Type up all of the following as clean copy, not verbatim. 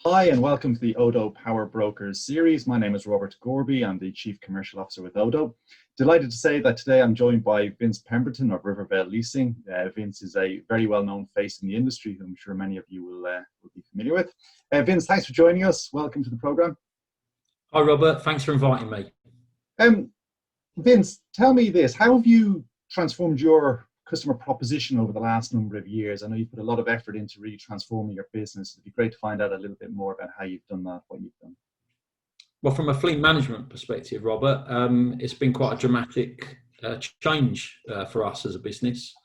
Hi and welcome to the ODO Power Brokers series. My name is Robert Gorby. I'm the Chief Commercial Officer with ODO. Delighted to say that today I'm joined by Vince Pemberton of Rivervale Leasing. Vince is a very well-known face in the industry who I'm sure many of you will be familiar with. Vince, thanks for joining us. Welcome to the program. Hi Robert, thanks for inviting me. Vince, tell me this, how have you transformed your customer proposition over the last number of years? I know you put a lot of effort into really transforming your business. It'd be great to find out a little bit more about how you've done that, what you've done. Well, from a fleet management perspective, Robert, it's been quite a dramatic change for us as a business.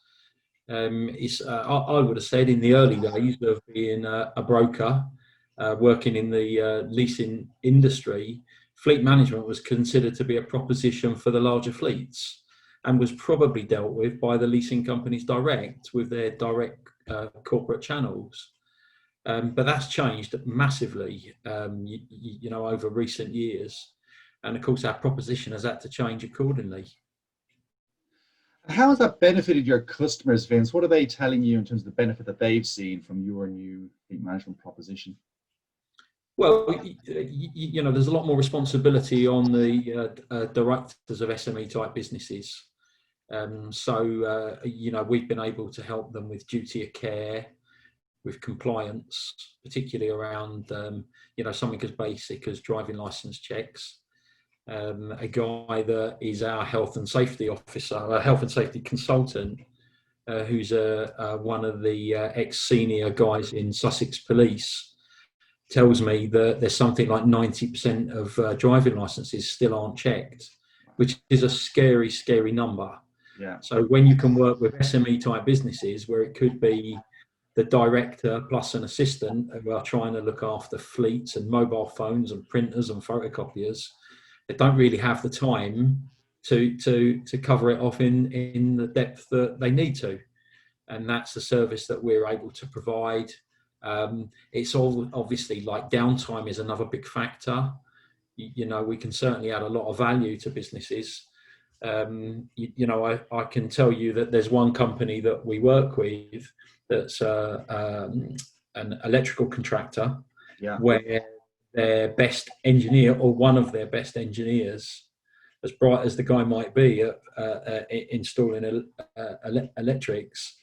I would have said in the early days of being a broker, working in the leasing industry, fleet management was considered to be a proposition for the larger fleets and was probably dealt with by the leasing companies direct with their direct corporate channels. But that's changed massively, over recent years. And of course, our proposition has had to change accordingly. How has that benefited your customers, Vince? What are they telling you in terms of the benefit that they've seen from your new fleet management proposition? Well, there's a lot more responsibility on the directors of SME type businesses. We've been able to help them with duty of care, with compliance, particularly around, something as basic as driving license checks. A guy that is our health and safety officer, a health and safety consultant, who's one of the ex-senior guys in Sussex Police, tells me that there's something like 90% of driving licenses still aren't checked, which is a scary, scary number. Yeah. So when you can work with SME type businesses where it could be the director plus an assistant who are trying to look after fleets and mobile phones and printers and photocopiers, they don't really have the time to cover it off in the depth that they need to. And that's the service that we're able to provide. It's all obviously like downtime is another big factor. We can certainly add a lot of value to businesses. I can tell you that there's one company that we work with that's an electrical contractor, where their best engineer or one of their best engineers, as bright as the guy might be at installing electrics,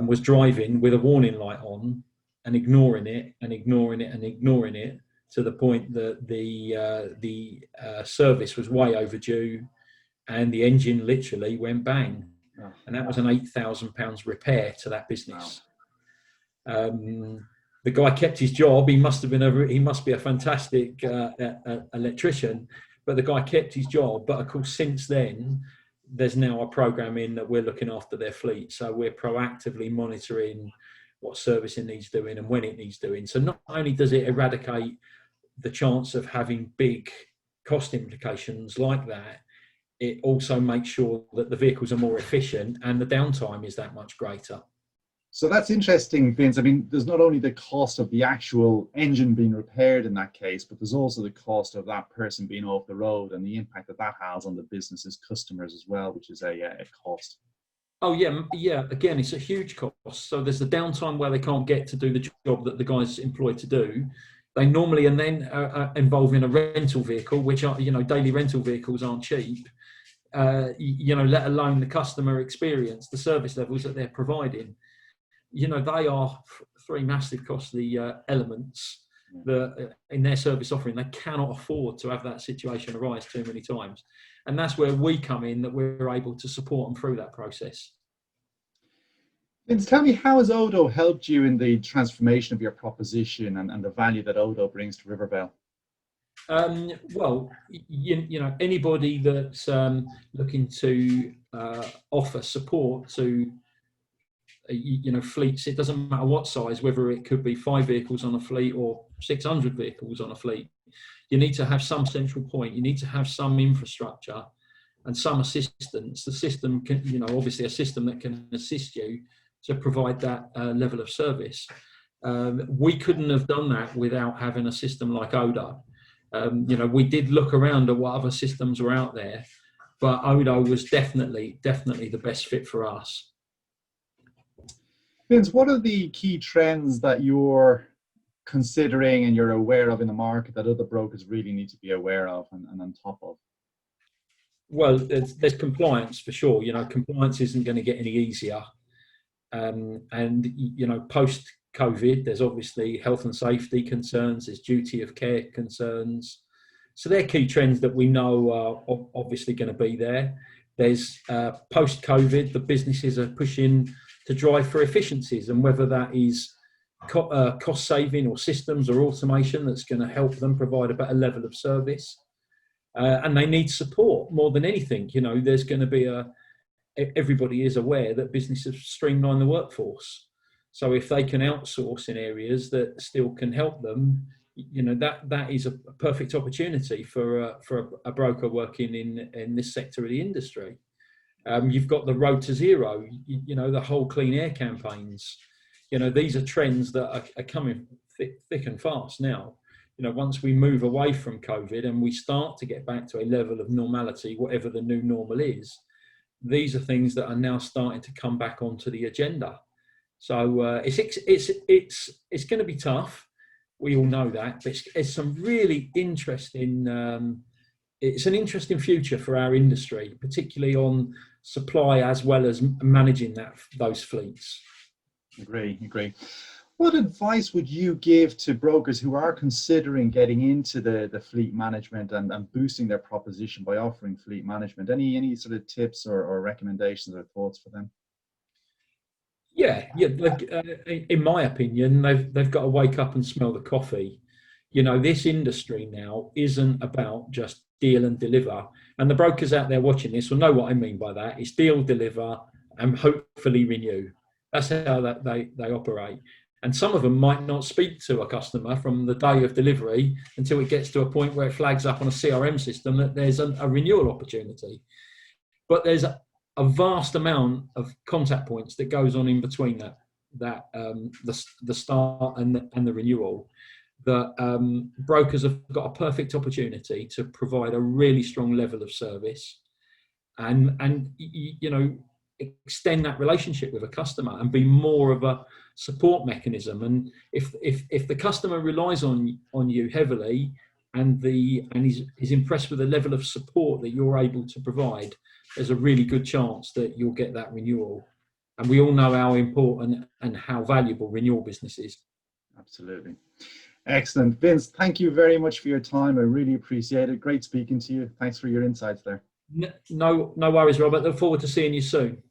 was driving with a warning light on and ignoring it to the point that the service was way overdue and the engine literally went bang. And that was an £8,000 repair to that business. Wow. The guy kept his job. He must be a fantastic electrician, but the guy kept his job. But of course, since then, there's now a program in that we're looking after their fleet. So we're proactively monitoring what servicing needs doing and when it needs doing. So not only does it eradicate the chance of having big cost implications like that, it also makes sure that the vehicles are more efficient and the downtime is that much greater. So that's interesting, Vince. I mean, there's not only the cost of the actual engine being repaired in that case, but there's also the cost of that person being off the road and the impact that that has on the business's customers as well, which is a cost. Oh, yeah. Again, it's a huge cost. So there's the downtime where they can't get to do the job that the guy's employed to do. They normally and then involve in a rental vehicle, which are, daily rental vehicles aren't cheap. Let alone the customer experience, the service levels that they're providing. They are three massive costly elements that in their service offering, they cannot afford to have that situation arise too many times. And that's where we come in, that we're able to support them through that process. Vince, tell me, how has ODO helped you in the transformation of your proposition and the value that ODO brings to Rivervale? Well, anybody that's looking to offer support to fleets, it doesn't matter what size, whether it could be 5 vehicles on a fleet or 600 vehicles on a fleet, you need to have some central point. You need to have some infrastructure and some assistance. The system can, obviously a system that can assist you to provide that level of service. We couldn't have done that without having a system like ODO. We did look around at what other systems were out there, but ODO was definitely the best fit for us. Vince, what are the key trends that your considering and you're aware of in the market that other brokers really need to be aware of and on top of? Well, there's compliance for sure. Compliance isn't going to get any easier. And post-COVID, there's obviously health and safety concerns, there's duty of care concerns. So they're key trends that we know are obviously going to be there. There's post-COVID, the businesses are pushing to drive for efficiencies, and whether that is cost saving or systems or automation that's going to help them provide a better level of service. And they need support more than anything. There's going to be everybody is aware that businesses streamline the workforce. So if they can outsource in areas that still can help them, that is a perfect opportunity for a broker working in this sector of the industry. You've got the road to zero, the whole clean air campaigns. These are trends that are coming thick and fast now. Once we move away from COVID and we start to get back to a level of normality, whatever the new normal is, these are things that are now starting to come back onto the agenda. So it's going to be tough. We all know that, but it's some really interesting. It's an interesting future for our industry, particularly on supply as well as managing those fleets. Agree. What advice would you give to brokers who are considering getting into the fleet management and boosting their proposition by offering fleet management? Any sort of tips or recommendations or thoughts for them? Yeah. In my opinion, they've got to wake up and smell the coffee. This industry now isn't about just deal and deliver. And the brokers out there watching this will know what I mean by that. It's deal, deliver, and hopefully renew. That's how they operate. And some of them might not speak to a customer from the day of delivery until it gets to a point where it flags up on a CRM system that there's a renewal opportunity. But there's a vast amount of contact points that goes on in between the start and the renewal. That brokers have got a perfect opportunity to provide a really strong level of service, and extend that relationship with a customer and be more of a support mechanism. And if the customer relies on you heavily and is impressed with the level of support that you're able to provide, there's a really good chance that you'll get that renewal. And we all know how important and how valuable renewal business is. Absolutely. Excellent. Vince, thank you very much for your time. I really appreciate it. Great speaking to you. Thanks for your insights there. No worries, Robert. Look forward to seeing you soon.